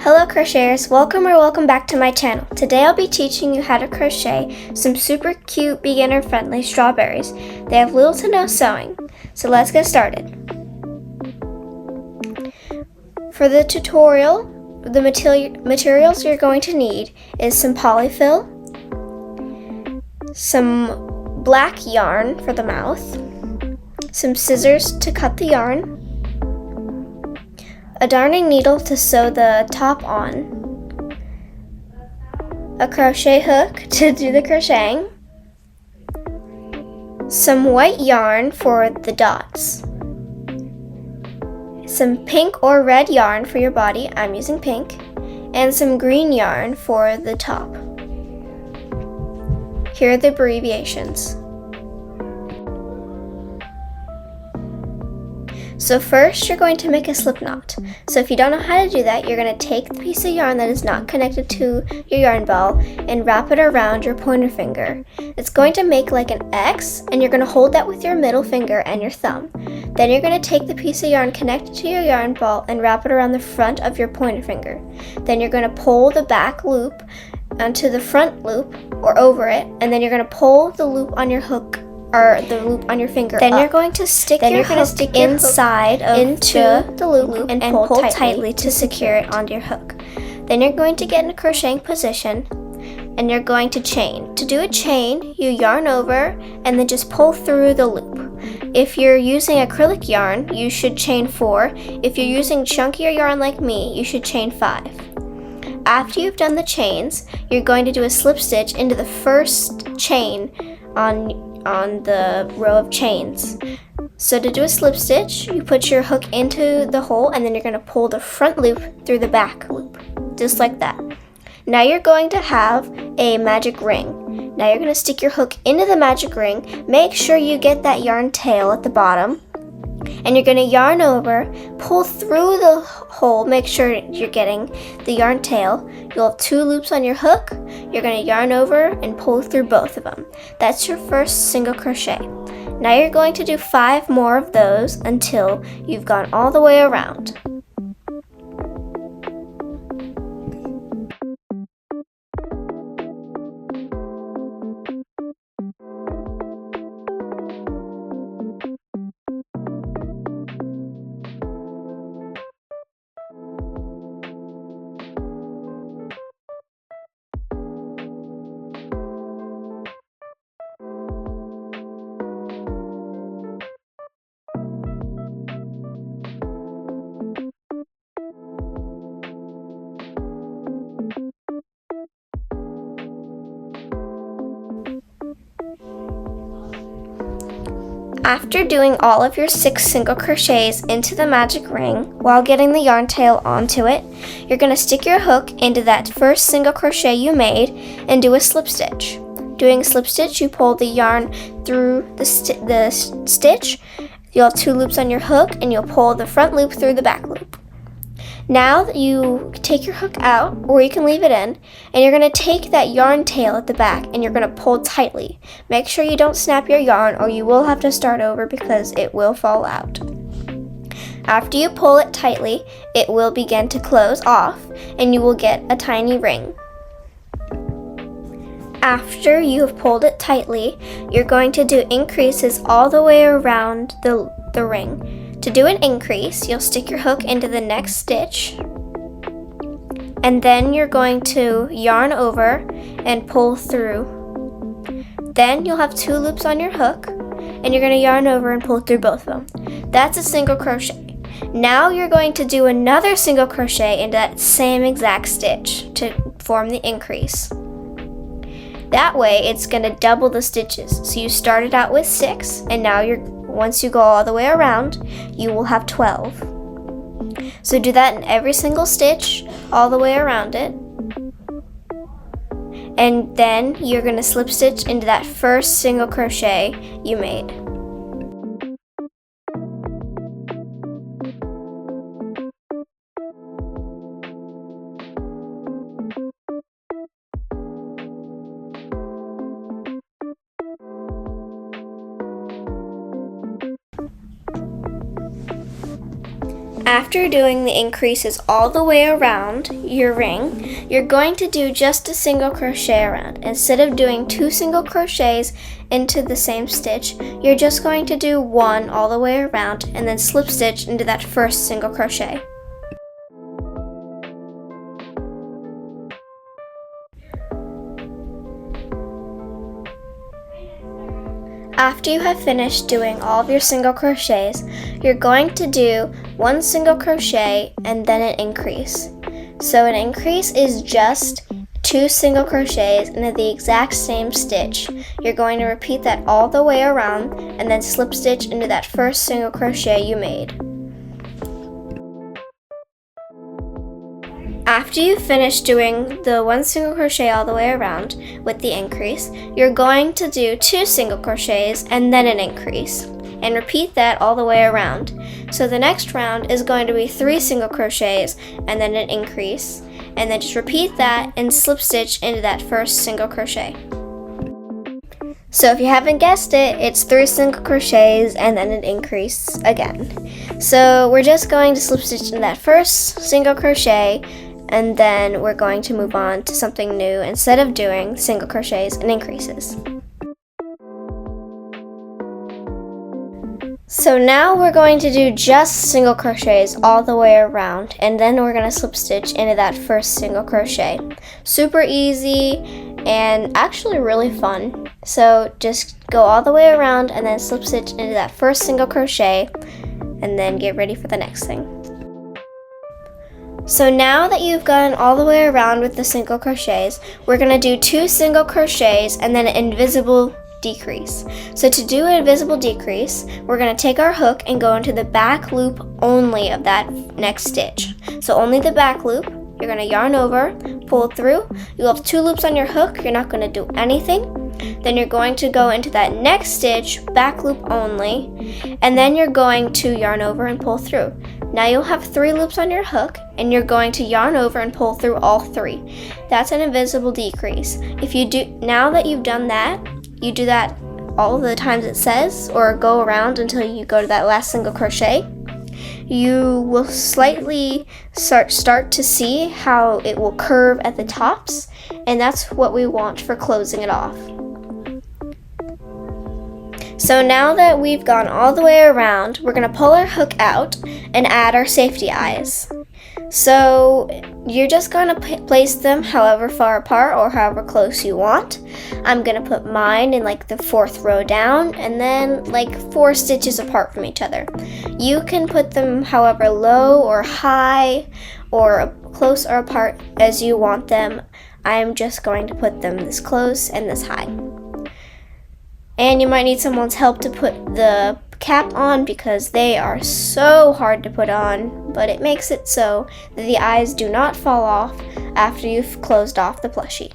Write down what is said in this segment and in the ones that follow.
Hello crocheters, welcome back to my channel. Today I'll be teaching you how to crochet some super cute beginner friendly strawberries. They have little to no sewing, so let's get started. For the tutorial, the materials you're going to need is some polyfill, some black yarn for the mouth, some scissors to cut the yarn, a darning needle to sew the top on, a crochet hook to do the crocheting, some white yarn for the dots, some pink or red yarn for your body, I'm using pink, and some green yarn for the top. Here are the abbreviations. So first you're going to make a slip knot. So if you don't know how to do that, you're going to take the piece of yarn that is not connected to your yarn ball and wrap it around your pointer finger. It's going to make like an X, and you're going to hold that with your middle finger and your thumb. Then you're going to take the piece of yarn connected to your yarn ball and wrap it around the front of your pointer finger. Then you're going to pull the back loop onto the front loop or over it, and then you're going to pull the loop on your hook or the loop on your finger. Then you're going to stick your hook inside into the loop and pull tightly to secure it onto your hook. Then you're going to get in a crocheting position and you're going to chain. To do a chain, you yarn over and then just pull through the loop. If you're using acrylic yarn, you should chain 4. If you're using chunkier yarn like me, you should chain 5. After you've done the chains, you're going to do a slip stitch into the first chain on the row of chains. So to do a slip stitch, you put your hook into the hole and then you're going to pull the front loop through the back loop, just like that. Now you're going to have a magic ring. Now you're going to stick your hook into the magic ring. Make sure you get that yarn tail at the bottom, and you're going to yarn over, pull through the hole, make sure you're getting the yarn tail. You'll have 2 loops on your hook. You're going to yarn over and pull through both of them. That's your first single crochet. Now you're going to do 5 more of those until you've gone all the way around. After doing all of your 6 single crochets into the magic ring while getting the yarn tail onto it, you're going to stick your hook into that first single crochet you made and do a slip stitch. Doing a slip stitch, you pull the yarn through the stitch. You'll have 2 loops on your hook and you'll pull the front loop through the back loop. Now you take your hook out, or you can leave it in, and you're going to take that yarn tail at the back and you're going to pull tightly. Make sure you don't snap your yarn or you will have to start over because it will fall out. After you pull it tightly, it will begin to close off and you will get a tiny ring. After you have pulled it tightly, you're going to do increases all the way around the ring. To do an increase, you'll stick your hook into the next stitch, and then you're going to yarn over and pull through. Then you'll have 2 loops on your hook, and you're going to yarn over and pull through both of them. That's a single crochet. Now you're going to do another single crochet into that same exact stitch to form the increase. That way it's going to double the stitches. So you started out with 6, and now once you go all the way around, you will have 12. So do that in every single stitch, all the way around it. And then you're going to slip stitch into that first single crochet you made. After doing the increases all the way around your ring, you're going to do just a single crochet around. Instead of doing 2 single crochets into the same stitch, you're just going to do 1 all the way around and then slip stitch into that first single crochet. After you have finished doing all of your single crochets, you're going to do 1 single crochet and then an increase. So an increase is just 2 single crochets into the exact same stitch. You're going to repeat that all the way around and then slip stitch into that first single crochet you made. After you finish doing the 1 single crochet all the way around with the increase, you're going to do 2 single crochets and then an increase, and repeat that all the way around. So the next round is going to be 3 single crochets and then an increase, and then just repeat that and slip stitch into that first single crochet. So if you haven't guessed it, it's 3 single crochets and then an increase again. So we're just going to slip stitch into that first single crochet, and then we're going to move on to something new instead of doing single crochets and increases. So now we're going to do just single crochets all the way around, and then we're going to slip stitch into that first single crochet. Super easy and actually really fun. So just go all the way around and then slip stitch into that first single crochet, and then get ready for the next thing. So now that you've gone all the way around with the single crochets, we're going to do 2 single crochets and then an invisible decrease. So to do an invisible decrease, we're going to take our hook and go into the back loop only of that next stitch. So only the back loop. You're going to yarn over, pull through. You'll have 2 loops on your hook. You're not going to do anything. Then you're going to go into that next stitch, back loop only, and then you're going to yarn over and pull through. Now you'll have 3 loops on your hook, and you're going to yarn over and pull through all 3. That's an invisible decrease. Now that you've done that, you do that all the times it says, or go around until you go to that last single crochet. You will slightly start to see how it will curve at the tops, and that's what we want for closing it off. So now that we've gone all the way around, we're going to pull our hook out and add our safety eyes. So you're just going to place them however far apart or however close you want. I'm going to put mine in like the 4th row down and then like 4 stitches apart from each other. You can put them however low or high or close or apart as you want them. I'm just going to put them this close and this high. And you might need someone's help to put the cap on because they are so hard to put on, but it makes it so that the eyes do not fall off after you've closed off the plushie.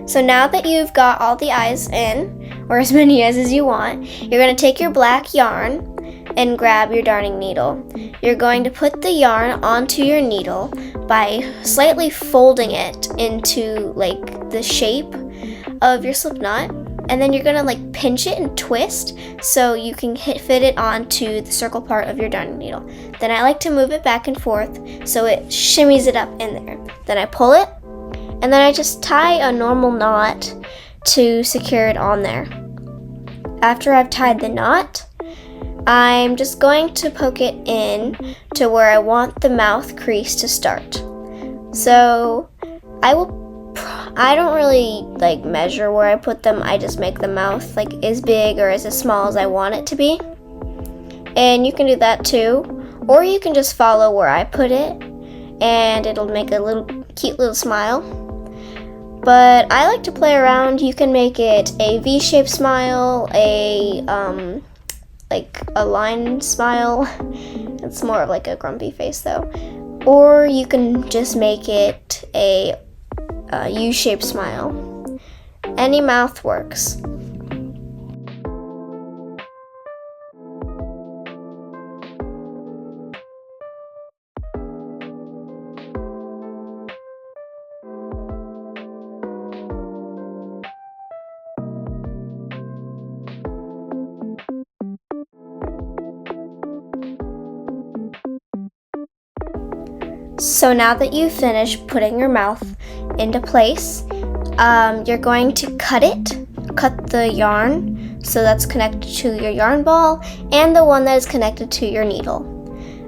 So now that you've got all the eyes in, or as many eyes as you want, you're going to take your black yarn and grab your darning needle. You're going to put the yarn onto your needle by slightly folding it into like the shape of your slip knot, and then you're going to like pinch it and twist so you can fit it onto the circle part of your darning needle. Then I like to move it back and forth so it shimmies it up in there. Then I pull it, and then I just tie a normal knot to secure it on there. After I've tied the knot, I'm just going to poke it in to where I want the mouth crease to start. So I don't really like measure where I put them. I just make the mouth like as big or as small as I want it to be. And you can do that too. Or you can just follow where I put it and it'll make a little cute little smile. But I like to play around. You can make it a V-shaped smile, like a line smile. It's more of like a grumpy face though. Or you can just make it a U-shaped smile. Any mouth works. So now that you've finished putting your mouth into place, you're going to cut the yarn so that's connected to your yarn ball and the one that is connected to your needle.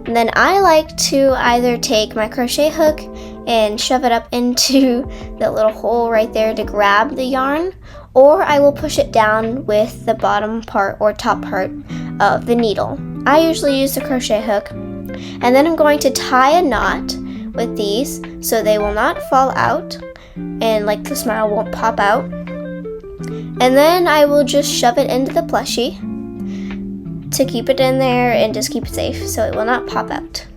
And then I like to either take my crochet hook and shove it up into the little hole right there to grab the yarn, or I will push it down with the bottom part or top part of the needle. I usually use the crochet hook, and then I'm going to tie a knot with these so they will not fall out and like the smile won't pop out. And then I will just shove it into the plushie to keep it in there and just keep it safe so it will not pop out.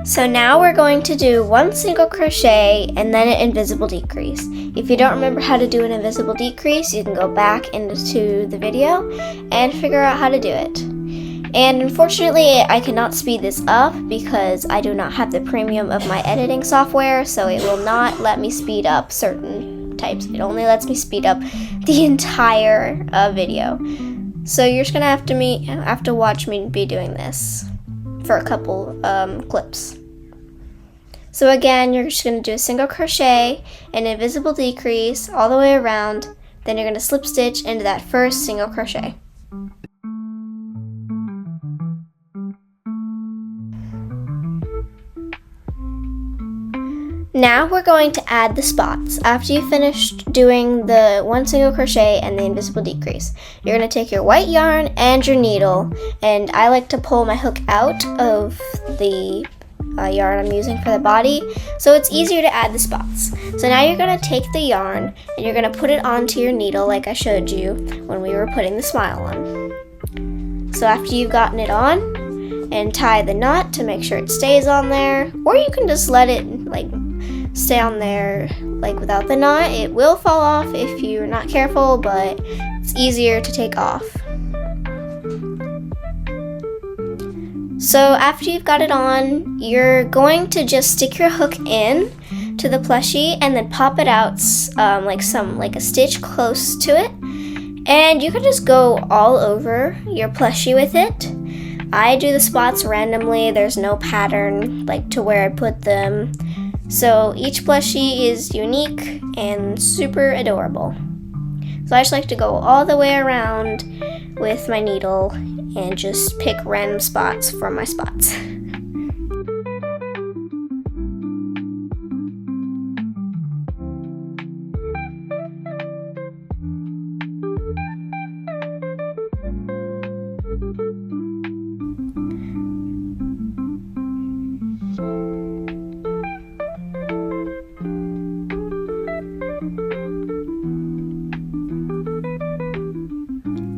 So now we're going to do one single crochet and then an invisible decrease. If you don't remember how to do an invisible decrease, you can go back into the video and figure out how to do it. And unfortunately, I cannot speed this up because I do not have the premium of my editing software, so it will not let me speed up certain types. It only lets me speed up the entire video. So you're just gonna have to watch me be doing this for a couple clips. So again, you're just going to do a single crochet, an invisible decrease all the way around, then you're going to slip stitch into that first single crochet. Now we're going to add the spots. After you finished doing the one single crochet and the invisible decrease, you're going to take your white yarn and your needle, and I like to pull my hook out of the yarn I'm using for the body, so it's easier to add the spots. So now you're going to take the yarn and you're going to put it onto your needle like I showed you when we were putting the smile on. So after you've gotten it on, and tie the knot to make sure it stays on there, or you can just let it stay on there without the knot. It will fall off if you're not careful, but it's easier to take off. So after you've got it on, you're going to just stick your hook in to the plushie and then pop it out like a stitch close to it. And you can just go all over your plushie with it. I do the spots randomly. There's no pattern to where I put them. So each plushie is unique and super adorable. So I just like to go all the way around with my needle and just pick random spots from my spots.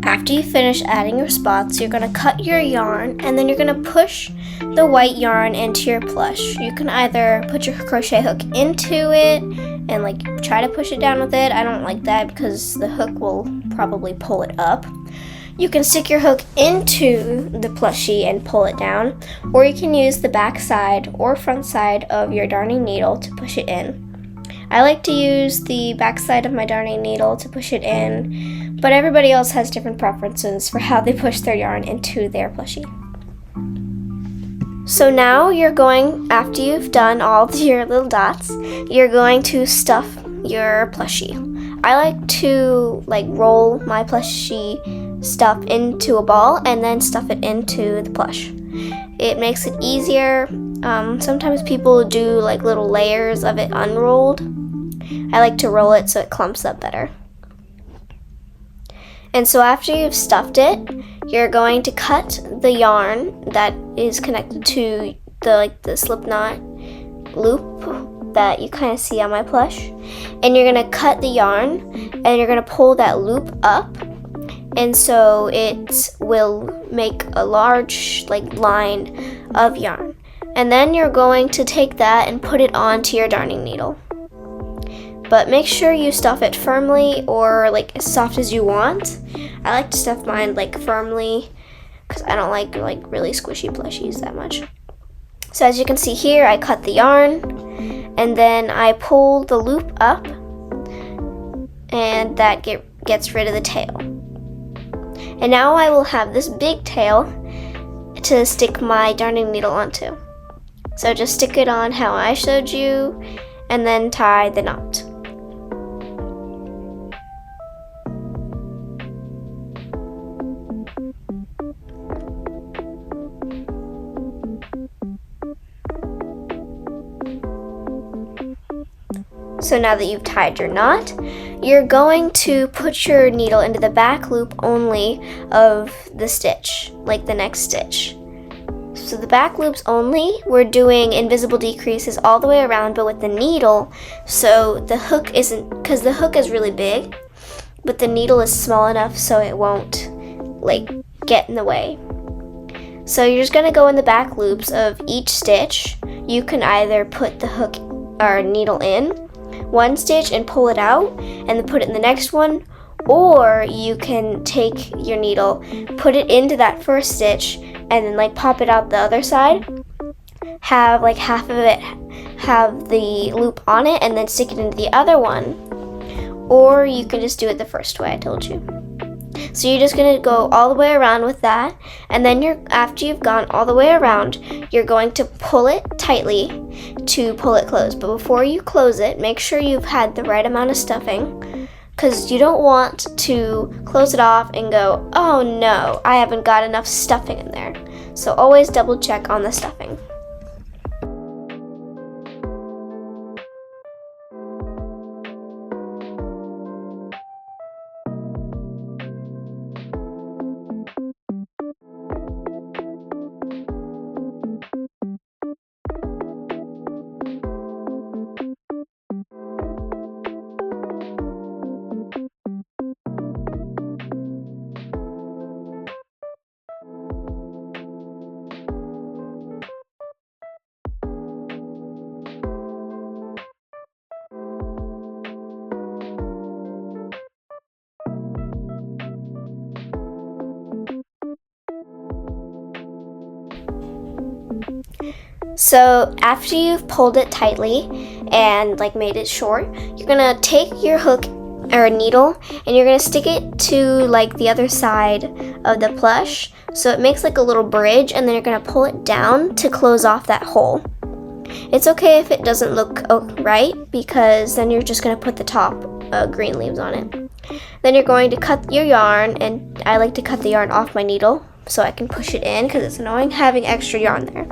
After you finish adding your spots, you're going to cut your yarn and then you're going to push the white yarn into your plush. You can either put your crochet hook into it and try to push it down with it. I don't like that because the hook will probably pull it up. You can stick your hook into the plushie and pull it down, or you can use the back side or front side of your darning needle to push it in. I like to use the back side of my darning needle to push it in, but everybody else has different preferences for how they push their yarn into their plushie. So now after you've done all your little dots, you're going to stuff your plushie. I like to roll my plushie stuff into a ball and then stuff it into the plush. It makes it easier. Sometimes people do little layers of it unrolled. I like to roll it so it clumps up better. And so after you've stuffed it, you're going to cut the yarn that is connected to the slip knot loop that you kind of see on my plush. And you're going to cut the yarn and you're going to pull that loop up. And so it will make a large line of yarn. And then you're going to take that and put it onto your darning needle. But make sure you stuff it firmly or as soft as you want. I like to stuff mine firmly because I don't like really squishy plushies that much. So as you can see here, I cut the yarn and then I pull the loop up, and that gets rid of the tail. And now I will have this big tail to stick my darning needle onto. So just stick it on how I showed you and then tie the knot. So now that you've tied your knot, you're going to put your needle into the back loop only of the stitch, like the next stitch. So the back loops only, we're doing invisible decreases all the way around, but with the needle, so the hook isn't, because the hook is really big, but the needle is small enough so it won't like get in the way. So you're just going to go in the back loops of each stitch. You can either put the hook or needle in one stitch and pull it out and then put it in the next one, or you can take your needle, put it into that first stitch and then like pop it out the other side, have like half of it have the loop on it and then stick it into the other one, or you can just do it the first way I told you. So you're just going to go all the way around with that, and then after you've gone all the way around, you're going to pull it tightly to pull it closed. But before you close it, make sure you've had the right amount of stuffing, because you don't want to close it off and go, oh no, I haven't got enough stuffing in there. So always double check on the stuffing. So after you've pulled it tightly and like made it short, you're gonna take your hook or needle and you're gonna stick it to like the other side of the plush, so it makes like a little bridge, and then you're gonna pull it down to close off that hole. It's okay if it doesn't look right, because then you're just gonna put the top green leaves on it. Then you're going to cut your yarn, and I like to cut the yarn off my needle so I can push it in, because it's annoying having extra yarn there.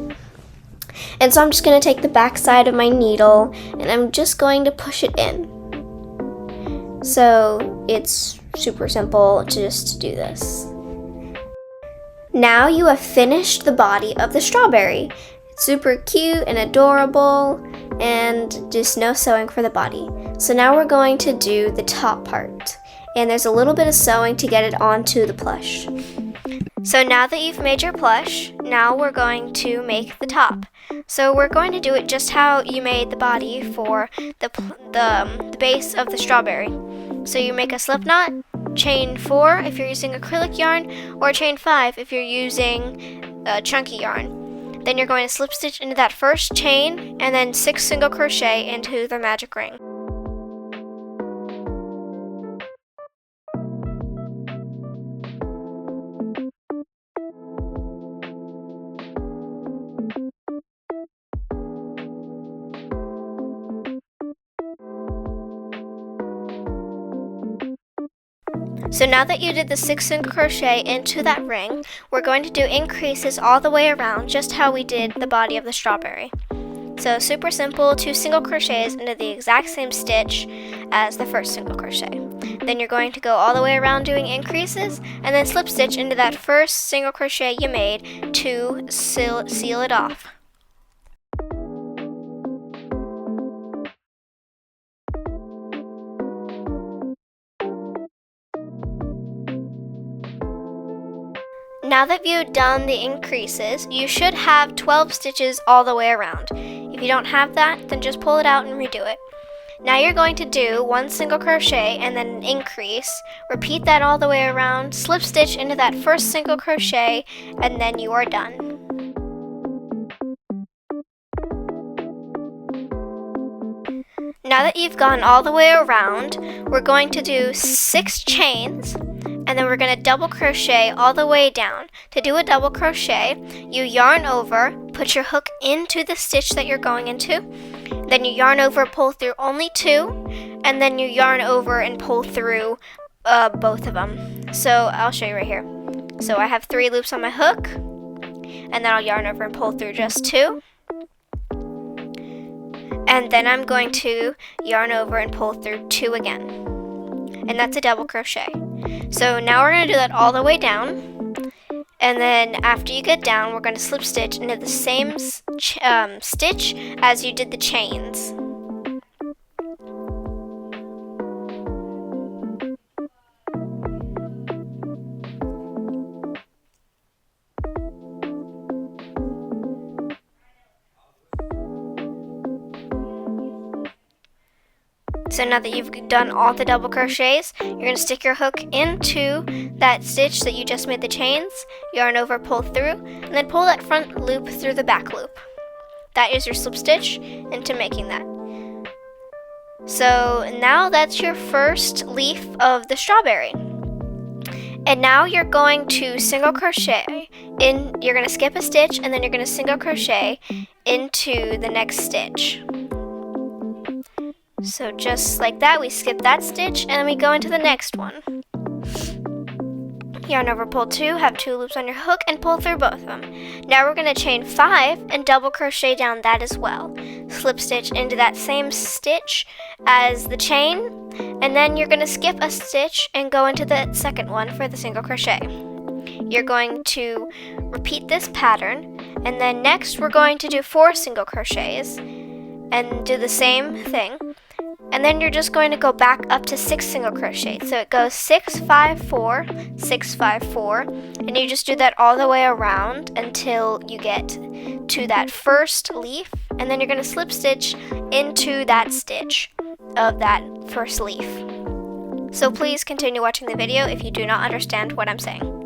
And so I'm just going to take the back side of my needle and I'm just going to push it in. So it's super simple to just do this. Now you have finished the body of the strawberry. It's super cute and adorable, and just no sewing for the body. So now we're going to do the top part, and there's a little bit of sewing to get it onto the plush. So now that you've made your plush, now we're going to make the top. So we're going to do it just how you made the body for the base of the strawberry. So you make a slip knot, chain 4 if you're using acrylic yarn, or chain 5 if you're using chunky yarn. Then you're going to slip stitch into that first chain and then 6 single crochet into the magic ring. So now that you did the 6 single crochet into that ring, we're going to do increases all the way around, just how we did the body of the strawberry. So super simple, 2 single crochets into the exact same stitch as the first single crochet. Then you're going to go all the way around doing increases, and then slip stitch into that first single crochet you made to seal it off. Now that you've done the increases, you should have 12 stitches all the way around. If you don't have that, then just pull it out and redo it. Now you're going to do 1 single crochet and then an increase. Repeat that all the way around, slip stitch into that first single crochet, and then you are done. Now that you've gone all the way around, we're going to do 6 chains, and then we're going to double crochet all the way down. To do a double crochet, you yarn over, put your hook into the stitch that you're going into, then you yarn over, pull through only 2, and then you yarn over and pull through both of them. So I'll show you right here. So I have 3 loops on my hook, and then I'll yarn over and pull through just 2. And then I'm going to yarn over and pull through 2 again. And that's a double crochet. So now we're going to do that all the way down. And then after you get down, we're going to slip stitch into the same stitch as you did the chains. So now that you've done all the double crochets, you're going to stick your hook into that stitch that you just made the chains, yarn over, pull through, and then pull that front loop through the back loop. That is your slip stitch into making that. So now that's your first leaf of the strawberry. And now you're going to single crochet in, you're going to skip a stitch, and then you're going to single crochet into the next stitch. So just like that, we skip that stitch, and then we go into the next one. Yarn over, pull 2, have 2 loops on your hook, and pull through both of them. Now we're going to chain 5 and double crochet down that as well. Slip stitch into that same stitch as the chain, and then you're going to skip a stitch and go into the second one for the single crochet. You're going to repeat this pattern, and then next we're going to do 4 single crochets and do the same thing. And then you're just going to go back up to 6 single crochets. So it goes 6, 5, 4, 6, 5, 4, and you just do that all the way around until you get to that first leaf, and then you're going to slip stitch into that stitch of that first leaf. So please continue watching the video if you do not understand what I'm saying.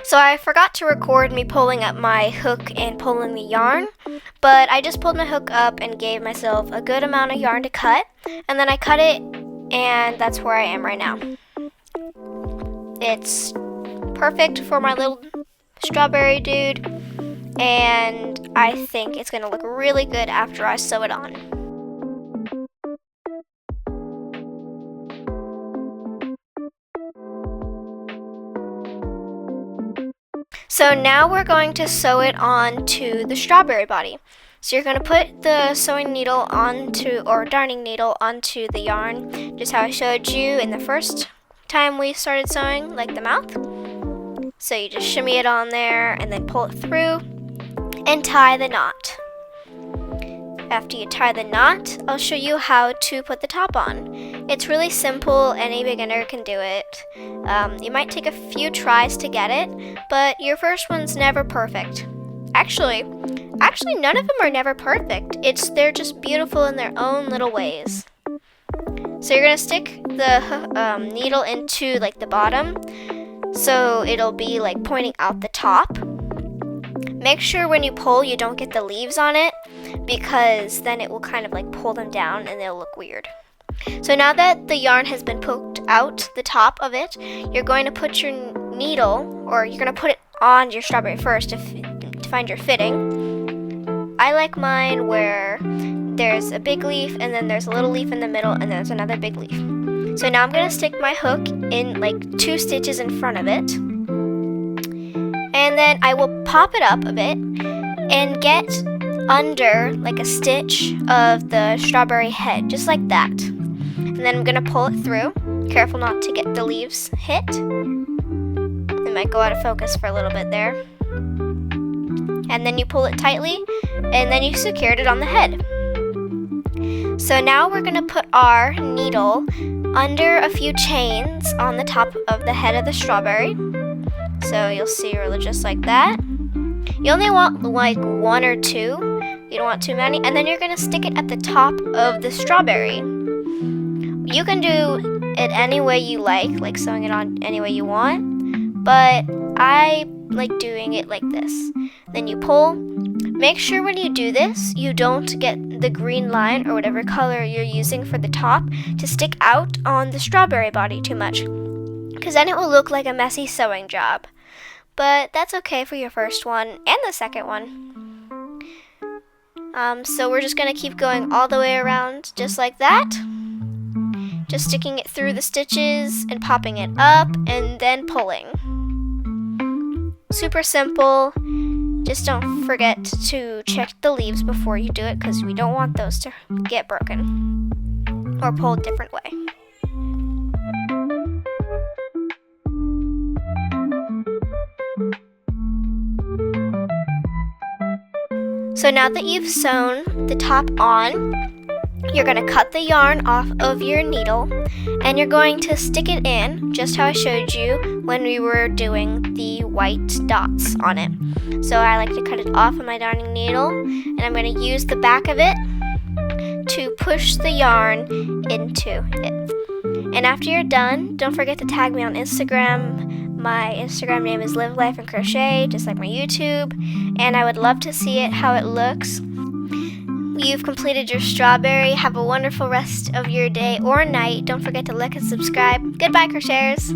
So I forgot to record me pulling up my hook and pulling the yarn, but I just pulled my hook up and gave myself a good amount of yarn to cut, and then I cut it, and that's where I am right now. It's perfect for my little strawberry dude, and I think it's going to look really good after I sew it on. So now we're going to sew it onto the strawberry body. So you're going to put the sewing needle onto, or darning needle onto the yarn, just how I showed you in the first time we started sewing, like the mouth. So you just shimmy it on there and then pull it through and tie the knot. After you tie the knot, I'll show you how to put the top on. It's really simple, any beginner can do it. You might take a few tries to get it, but your first one's never perfect. Actually, none of them are never perfect. They're just beautiful in their own little ways. So you're gonna stick the needle into like the bottom, so it'll be like pointing out the top. Make sure when you pull you don't get the leaves on it, because then it will kind of like pull them down and they'll look weird. So now that the yarn has been poked out the top of it, you're going to put your needle, or you're going to put it on your strawberry first to find your fitting. I like mine where there's a big leaf and then there's a little leaf in the middle and there's another big leaf. So now I'm going to stick my hook in like 2 stitches in front of it. And then I will pop it up a bit and get under like a stitch of the strawberry head, just like that. And then I'm going to pull it through. Careful not to get the leaves hit. It might go out of focus for a little bit there. And then you pull it tightly, and then you secured it on the head. So now we're going to put our needle under a few chains on the top of the head of the strawberry. So you'll see really just like that. You only want like 1 or 2. You don't want too many. And then you're going to stick it at the top of the strawberry. You can do it any way you like sewing it on any way you want. But I like doing it like this. Then you pull. Make sure when you do this, you don't get the green line or whatever color you're using for the top to stick out on the strawberry body too much, because then it will look like a messy sewing job. But that's okay for your first one and the second one. So we're just going to keep going all the way around just like that. Just sticking it through the stitches and popping it up and then pulling. Super simple. Just don't forget to check the leaves before you do it, because we don't want those to get broken or pulled a different way. So now that you've sewn the top on, you're going to cut the yarn off of your needle and you're going to stick it in just how I showed you when we were doing the white dots on it. So I like to cut it off of my darning needle, and I'm going to use the back of it to push the yarn into it. And after you're done, don't forget to tag me on Instagram. My Instagram name is Live Life and Crochet, just like my YouTube, and I would love to see it, how it looks. You've completed your strawberry. Have a wonderful rest of your day or night. Don't forget to like and subscribe. Goodbye, crocheters.